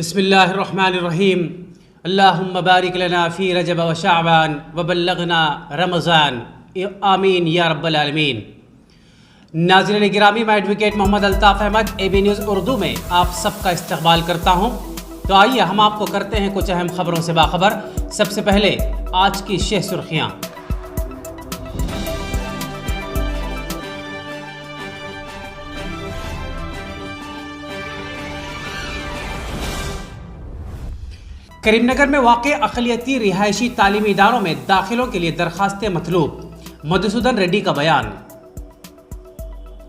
بسم اللہ الرحمن الرحیم اللہم بارک لنا فی رجب و شعبان وبلغنا رمضان آمین یا رب العالمین۔ ناظرین گرامی، میں ایڈوکیٹ محمد الطاف احمد AB نیوز اردو میں آپ سب کا استقبال کرتا ہوں۔ تو آئیے ہم آپ کو کرتے ہیں کچھ اہم خبروں سے باخبر۔ سب سے پہلے آج کی شہ سرخیاں۔ کریم نگر میں واقع اقلیتی رہائشی تعلیمی اداروں میں داخلوں کے لیے درخواستیں مطلوب، مدھوسودھن ریڈی کا بیان۔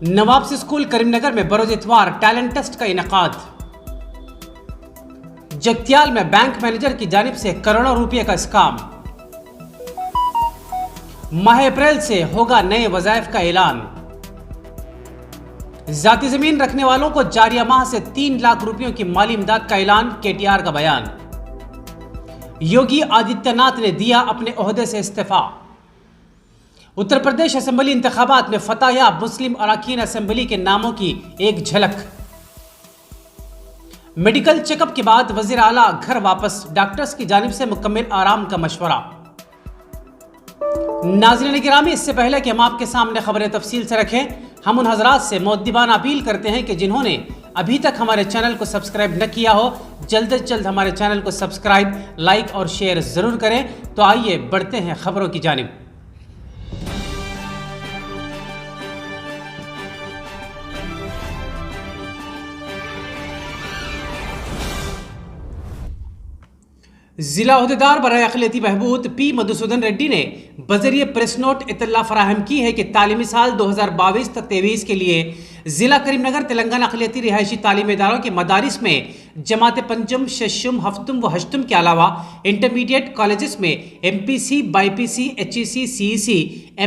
نوابس اسکول کریم نگر میں بروز اتوار ٹیلنٹ ٹیسٹ کا انعقاد۔ جگتیال میں بینک مینیجر کی جانب سے کروڑوں روپے کا اسکام۔ ماہ اپریل سے ہوگا نئے وظائف کا اعلان۔ ذاتی زمین رکھنے والوں کو جاریہ ماہ سے 3 لاکھ روپیوں کی مالی امداد کا اعلان، KTR کا بیان۔ یوگی آدتیہ ناتھ نے دیا اپنے عہدے سے استعفیٰ۔ اتر پردیش اسمبلی انتخابات میں فتح یاب مسلم اراکین اسمبلی کے ناموں کی ایک جھلک۔ میڈیکل چیک اپ کے بعد وزیر اعلیٰ گھر واپس، ڈاکٹرز کی جانب سے مکمل آرام کا مشورہ۔ ناظرین گرامی، اس سے پہلے کہ ہم آپ کے سامنے خبریں تفصیل سے رکھیں، ہم ان حضرات سے مؤدبانہ اپیل کرتے ہیں کہ جنہوں نے ابھی تک ہمارے چینل کو سبسکرائب نہ کیا ہو، جلد از جلد ہمارے چینل کو سبسکرائب، لائک اور شیئر ضرور کریں۔ تو آئیے بڑھتے ہیں خبروں کی جانب۔ ضلع عہدیدار برائے اقلیتی بہبود P مدھوسودھن ریڈی نے بذریعہ پریس نوٹ اطلاع فراہم کی ہے کہ تعلیمی سال 2022-23 کے لیے ضلع کریم نگر تلنگانہ اقلیتی رہائشی تعلیمی اداروں کے مدارس میں جماعت پنجم، ششم، ہفتم و ہشتم کے علاوہ انٹرمیڈیٹ کالجز میں MPC، BIPC، HEC، CEC،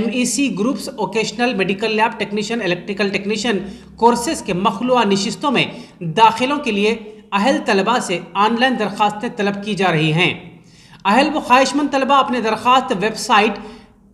MEC گروپس، vocational, medical lab technician, electrical technician courses کے مخلوعہ نشستوں میں داخلوں کے لیے اہل طلباء سے آن لائن درخواستیں طلب کی جا رہی ہیں۔ اہل و خواہش مند طلباء اپنے درخواست ویب سائٹ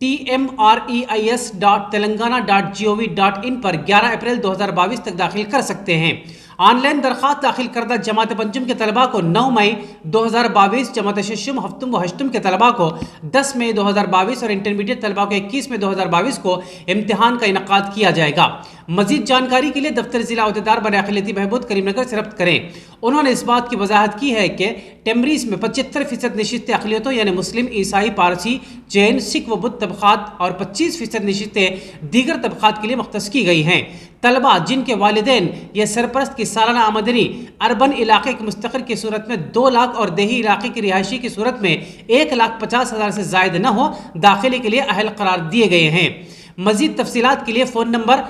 tmreis.telangana.gov.in پر 11 اپریل 2022 تک داخل کر سکتے ہیں۔ آن لائن درخواست داخل کردہ جماعت پنجم کے طلباء کو 9 مئی 2022، جماعت ششم، ہفتم و ہشتم کے طلباء کو 10 مئی 2022 اور انٹرمیڈیٹ طلباء کو 21 مئی 2022 کو امتحان کا انعقاد کیا جائے گا۔ مزید جانکاری کے لیے دفتر ضلع عہدیدار برائے اقلیتی بہبود کریم نگر سے رابطہ کریں۔ انہوں نے اس بات کی وضاحت کی ہے کہ ٹیمریز میں 75% نشستیں اقلیتوں یعنی مسلم، عیسائی، پارسی، جین، سکھ و بدھ طبقات اور 25% نشستیں دیگر طبقات کے لیے مختص کی گئی ہیں۔ طلباء جن کے والدین یا سرپرست کی سالانہ آمدنی اربن علاقے کے مستقر کی صورت میں 2 لاکھ اور دیہی علاقے کی رہائشی کی صورت میں 1,50,000 سے زائد نہ ہو، داخلے کے لیے اہل قرار دیے گئے ہیں۔ مزید تفصیلات کے لیے فون نمبر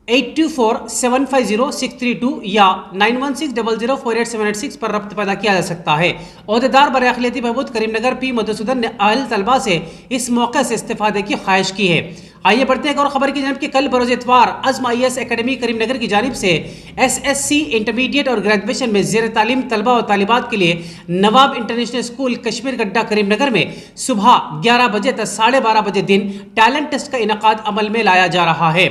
824750-632 یا 9160048786 پر رابطہ پیدا کیا جا سکتا ہے۔ عہدیدار برائے اقلیتی بہبود کریم نگر P مدھوسودھن نے اہل طلباء سے اس موقع سے استفادے کی خواہش کی ہے۔ آئیے بڑھتے ہیں ایک اور خبر کی جانب کہ کل بروز اتوار عزم IAS اکیڈمی کریم نگر کی جانب سے SSC انٹرمیڈیٹ اور گریجویشن میں زیر تعلیم طلباء و طالبات کے لیے نواب انٹرنیشنل اسکول کشمیر گڈھا کریم نگر میں صبح 11 بجے تا 12:30 بجے دن ٹیلنٹ ٹیسٹ کا انعقاد عمل میں لایا جا رہا ہے۔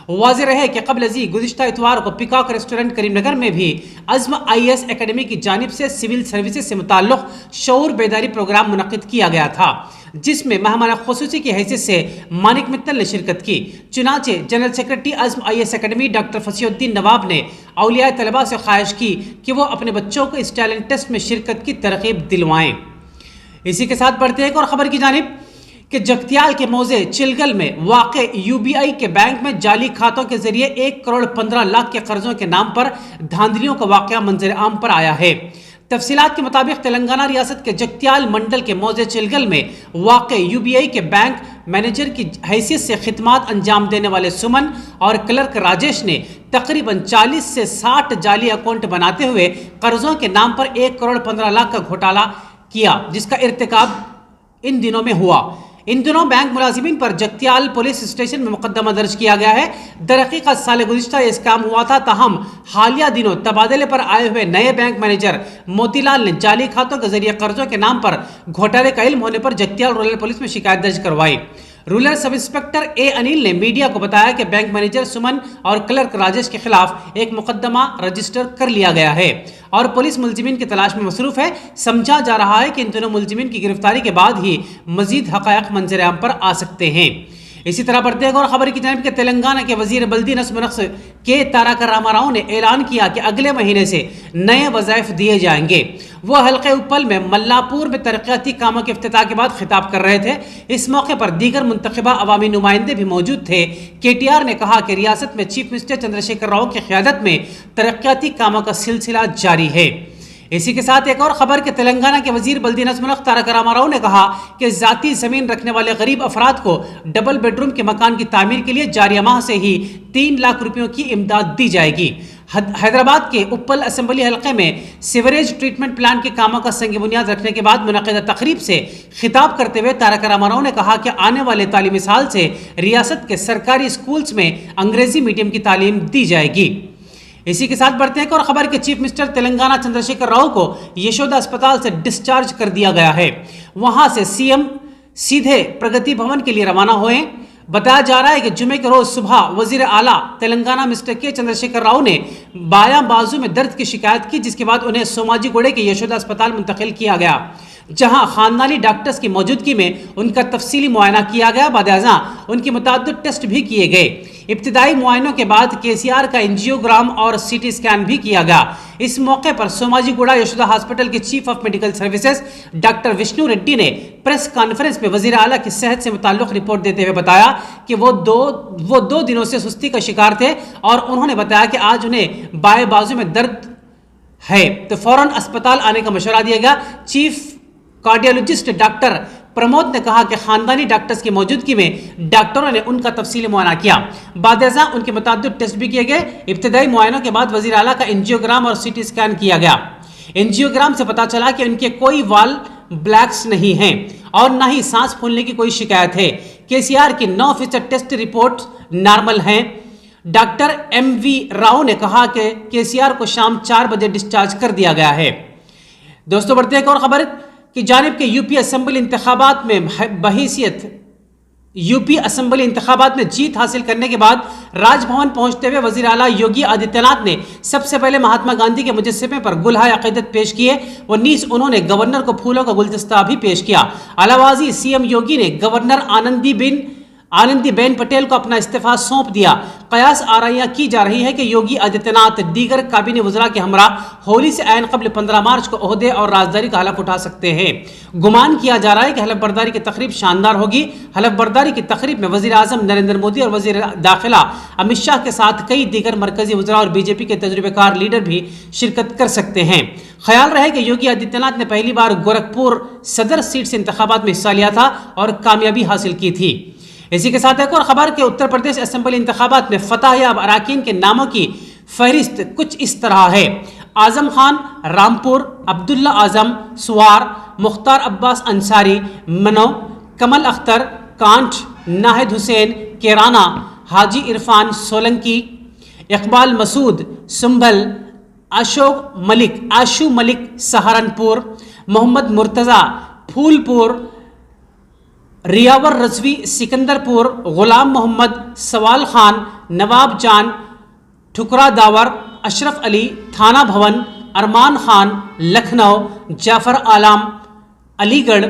واضح رہے کہ قبل ازیں گزشتہ اتوار کو پیکاک ریسٹورنٹ کریم نگر میں بھی عزم IAS اکیڈمی کی جانب سے سول سروسز سے متعلق شعور بیداری پروگرام منعقد کیا گیا تھا، جس میں مہمان خصوصی کی حیثیت سے مانک متل نے شرکت کی۔ چنانچہ جنرل سیکرٹری عزم IAS اکیڈمی ڈاکٹر فصیح الدین نواب نے اولیاء طلباء سے خواہش کی کہ وہ اپنے بچوں کو اس ٹیلنٹ ٹیسٹ میں شرکت کی ترغیب دلوائیں۔ اسی کے ساتھ بڑھتے ہیں ایک اور خبر کی جانب کہ جگتیال کے موضع چلگل میں واقع UBI کے بینک میں جعلی کھاتوں کے ذریعے 1,15,00,000 کے قرضوں کے نام پر دھاندلیوں کا واقعہ منظر عام پر آیا ہے۔ تفصیلات کے مطابق تلنگانہ ریاست کے جگتیال منڈل کے موضع چلگل میں واقع UBI کے بینک مینیجر کی حیثیت سے خدمات انجام دینے والے سمن اور کلرک راجیش نے تقریباً 40 سے 60 جعلی اکاؤنٹ بناتے ہوئے قرضوں کے نام پر 1,15,00,000 کا گھوٹالہ کیا، جس کا ارتکاب ان دنوں میں ہوا۔ ان دنوں بینک ملازمین پر جگتیال پولیس اسٹیشن میں مقدمہ درج کیا گیا ہے۔ درحقیقت سال گزشتہ یہ اسکام ہوا تھا، تاہم حالیہ دنوں تبادلے پر آئے ہوئے نئے بینک مینیجر موتی لال نے جعلی کھاتوں کے ذریعے قرضوں کے نام پر گھوٹالے کا علم ہونے پر جگتیال رورل پولیس میں شکایت درج کروائی۔ رولر سب انسپیکٹر اے انیل نے میڈیا کو بتایا کہ بینک مینیجر سمن اور کلرک راجیش کے خلاف ایک مقدمہ رجسٹر کر لیا گیا ہے اور پولیس ملزمین کی تلاش میں مصروف ہے۔ سمجھا جا رہا ہے کہ ان دونوں ملزمین کی گرفتاری کے بعد ہی مزید حقائق منظر عام پر آ سکتے ہیں۔ اسی طرح بڑھتے ایک اور خبر کی جانب کہ تلنگانہ کے وزیر بلدی نظم و نسق کے تارکا راما راؤ نے اعلان کیا کہ اگلے مہینے سے نئے وظائف دیے جائیں گے۔ وہ حلقہ اپل میں ملاپور میں ترقیاتی کاموں کے افتتاح کے بعد خطاب کر رہے تھے۔ اس موقع پر دیگر منتخبہ عوامی نمائندے بھی موجود تھے۔ کے ٹی آر نے کہا کہ ریاست میں چیف منسٹر چندر شیکھر راؤ کی قیادت میں ترقیاتی کاموں کا سلسلہ جاری ہے۔ اسی کے ساتھ ایک اور خبر کہ تلنگانہ کے وزیر بلدی نظم و نسق تارکا راما راؤ نے کہا کہ ذاتی زمین رکھنے والے غریب افراد کو ڈبل بیڈ روم کے مکان کی تعمیر کے لیے جاریہ ماہ سے ہی 3 لاکھ روپیوں کی امداد دی جائے گی۔ حیدرآباد کے اپل اسمبلی حلقے میں سیوریج ٹریٹمنٹ پلانٹ کے کاموں کا سنگ بنیاد رکھنے کے بعد منعقدہ تقریب سے خطاب کرتے ہوئے تارکا راما راؤ نے کہا کہ آنے والے تعلیمی سال سے ریاست کے سرکاری اسکولز میں انگریزی میڈیم کی تعلیم دی جائے گی۔ اسی کے ساتھ بڑھتے ہیں اور خبر کہ چیف منسٹر تلنگانہ چندر شیکھر راؤ کو یشودا اسپتال سے ڈسچارج کر دیا گیا ہے۔ وہاں سے سی ایم سیدھے پرگتی بھون کے لیے روانہ ہوئے۔ بتایا جا رہا ہے کہ جمعے کے روز صبح وزیر اعلیٰ تلنگانہ مسٹر کے چندر شیکھر راؤ نے بایاں بازو میں درد کی شکایت کی، جس کے بعد انہیں سوماجی گوڑے کے یشودا اسپتال منتقل کیا گیا، جہاں خاندانی ڈاکٹرز کی موجودگی میں ان کا تفصیلی معائنہ کیا گیا۔ بعد ازاں ان کی متعدد ٹیسٹ بھی کیے گئے۔ ابتدائی معائنوں کے بعد KCR کا انجیوگرام اور CT اسکین بھی کیا گیا۔ اس موقع پر سوماجی گوڑا یشودا ہاسپٹل کے chief of medical services doctor Vishnu ready نے پریس کانفرنس میں وزیر اعلیٰ کی صحت سے متعلق رپورٹ دیتے ہوئے بتایا کہ وہ دو دنوں سے سستی کا شکار تھے اور انہوں نے بتایا کہ آج انہیں بائیں بازو میں درد ہے تو فوراً اسپتال آنے کا مشورہ دیا گیا۔ چیف کارڈیالوجسٹ ڈاکٹر پرمود نے کہا کہ خاندانی ڈاکٹرز کی موجودگی میں ڈاکٹروں نے ان کا تفصیلی معائنہ کیا۔ بعد ازاں ان کے متعدد ٹیسٹ بھی کیے گئے۔ ابتدائی معائنوں کے بعد وزیر اعلیٰ کا انجیوگرام اور CT اسکین کیا گیا۔ انجیوگرام سے پتا چلا کہ ان کے کوئی وال بلیکس نہیں ہیں اور نہ ہی سانس پھولنے کی کوئی شکایت ہے۔ KCR کی 9% ٹیسٹ رپورٹ نارمل ہیں۔ ڈاکٹر MV راؤ نے کہا کہ KCR کو شام 4 بجے ڈسچارج کر دیا گیا ہے۔ دوستو بڑھتے ایک اور خبر کی جانب کے UP اسمبلی انتخابات میں بحیثیت UP اسمبلی انتخابات میں جیت حاصل کرنے کے بعد راج بھون پہنچتے ہوئے وزیر اعلیٰ یوگی آدتیہ ناتھ نے سب سے پہلے مہاتما گاندھی کے مجسمے پر گلہائے عقیدت پیش کیے و نیز انہوں نے گورنر کو پھولوں کا گلدستہ بھی پیش کیا۔ علاوہ ازیں CM یوگی نے گورنر آنندی بین پٹیل کو اپنا استعفیٰ سونپ دیا۔ قیاس آرائیاں کی جا رہی ہے کہ یوگی آدتیہ ناتھ دیگر کابینی وزراء کے ہمراہ ہولی سے عین قبل 15 مارچ کو عہدے اور رازداری کا حلف اٹھا سکتے ہیں۔ گمان کیا جا رہا ہے کہ حلف برداری کی تقریب شاندار ہوگی۔ حلف برداری کی تقریب میں وزیر اعظم نریندر مودی اور وزیر داخلہ امت شاہ کے ساتھ کئی دیگر مرکزی وزراء اور BJP کے تجربہ کار لیڈر بھی شرکت کر سکتے ہیں۔ خیال رہے کہ یوگی آدتیہ ناتھ نے پہلی بار گورکھپور صدر سیٹ سے انتخابات میں حصہ لیا تھا اور کامیابی حاصل کی تھی۔ اسی کے ساتھ ایک اور خبر کہ اتر پردیش اسمبلی انتخابات میں فتح یاب اراکین کے ناموں کی فہرست کچھ اس طرح ہے: اعظم خان رامپور، عبداللہ اعظم سوار، مختار عباس انصاری منو، کمل اختر کانٹھ، ناہید حسین کیرانہ، حاجی عرفان سولنکی، اقبال مسعود سنبھل، آشو ملک سہارنپور، محمد مرتضی پھولپور، ریاور رضوی سکندرپور، غلام محمد سوال خان، نواب جان ٹھکرا داور، اشرف علی تھانہ بھون، ارمان خان لکھنؤ، جعفر عالم علی گڑھ،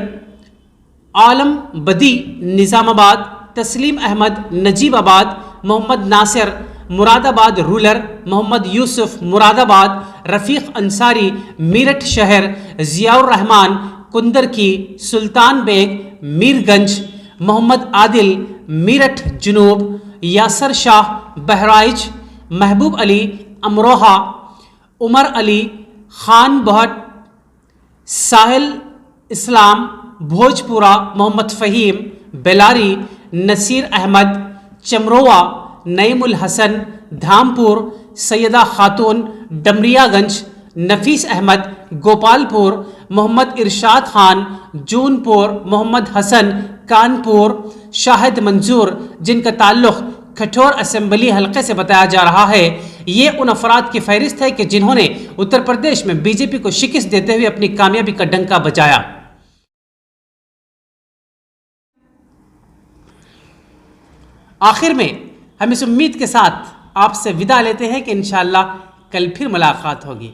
عالم بدی نظام آباد، تسلیم احمد نجیب آباد، محمد ناصر مراد آباد رولر، محمد یوسف مراد آباد، رفیق انصاری میرٹھ شہر، ضیاء الرحمان کندرکی، سلطان بیگ میر گنج، محمد عادل میرٹھ جنوب، یاسر شاہ بہرائچ، محبوب علی امروہہ، عمر علی خان بہٹ ساحل اسلام بھوجپورہ، محمد فہیم بیلاری، نصیر احمد چمروا، نعیم الحسن دھامپور، سیدہ خاتون ڈمریا گنج، نفیس احمد گوپال پور، محمد ارشاد خان جون پور، محمد حسن کانپور، شاہد منظور جن کا تعلق کھٹور اسمبلی حلقے سے بتایا جا رہا ہے۔ یہ ان افراد کی فہرست ہے کہ جنہوں نے اتر پردیش میں BJP کو شکست دیتے ہوئے اپنی کامیابی کا ڈنکا بجایا۔ آخر میں ہم اس امید کے ساتھ آپ سے وداع لیتے ہیں کہ انشاءاللہ کل پھر ملاقات ہوگی.